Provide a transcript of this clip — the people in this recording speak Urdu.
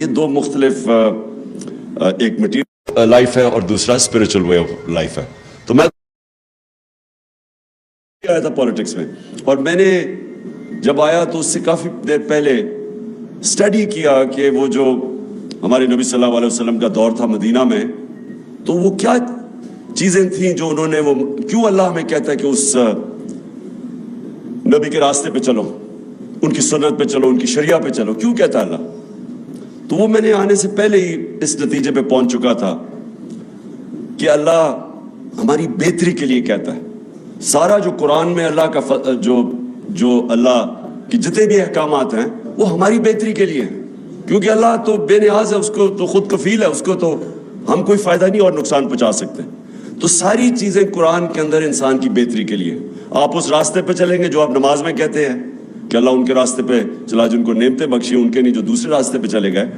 یہ دو مختلف ایک مٹیریل لائف ہے اور دوسرا اسپرچل وے آف لائف ہے. تو میں آیا تھا پالیٹکس میں، اور میں نے جب آیا تو اس سے کافی دیر پہلے اسٹڈی کیا کہ وہ جو ہمارے نبی صلی اللہ علیہ وسلم کا دور تھا مدینہ میں، تو وہ کیا چیزیں تھیں جو انہوں نے، وہ کیوں اللہ ہمیں کہتا ہے کہ اس نبی کے راستے پہ چلو، ان کی سنت پہ چلو، ان کی شریعہ پہ چلو، کیوں کہتا ہے اللہ؟ تو وہ میں نے آنے سے پہلے ہی اس نتیجے پہ پہنچ چکا تھا کہ اللہ ہماری بہتری کے لیے کہتا ہے. سارا جو قرآن میں اللہ کا جو اللہ کے جتنے بھی احکامات ہیں وہ ہماری بہتری کے لیے ہیں، کیونکہ اللہ تو بے نیاز ہے، اس کو تو خود کفیل ہے، اس کو تو ہم کوئی فائدہ نہیں اور نقصان پہنچا سکتے. تو ساری چیزیں قرآن کے اندر انسان کی بہتری کے لیے. آپ اس راستے پہ چلیں گے جو آپ نماز میں کہتے ہیں کہ اللہ ان کے راستے پہ چلا جن کو نعمتیں بخشی، ان کے نہیں جو دوسرے راستے پہ چلے گئے.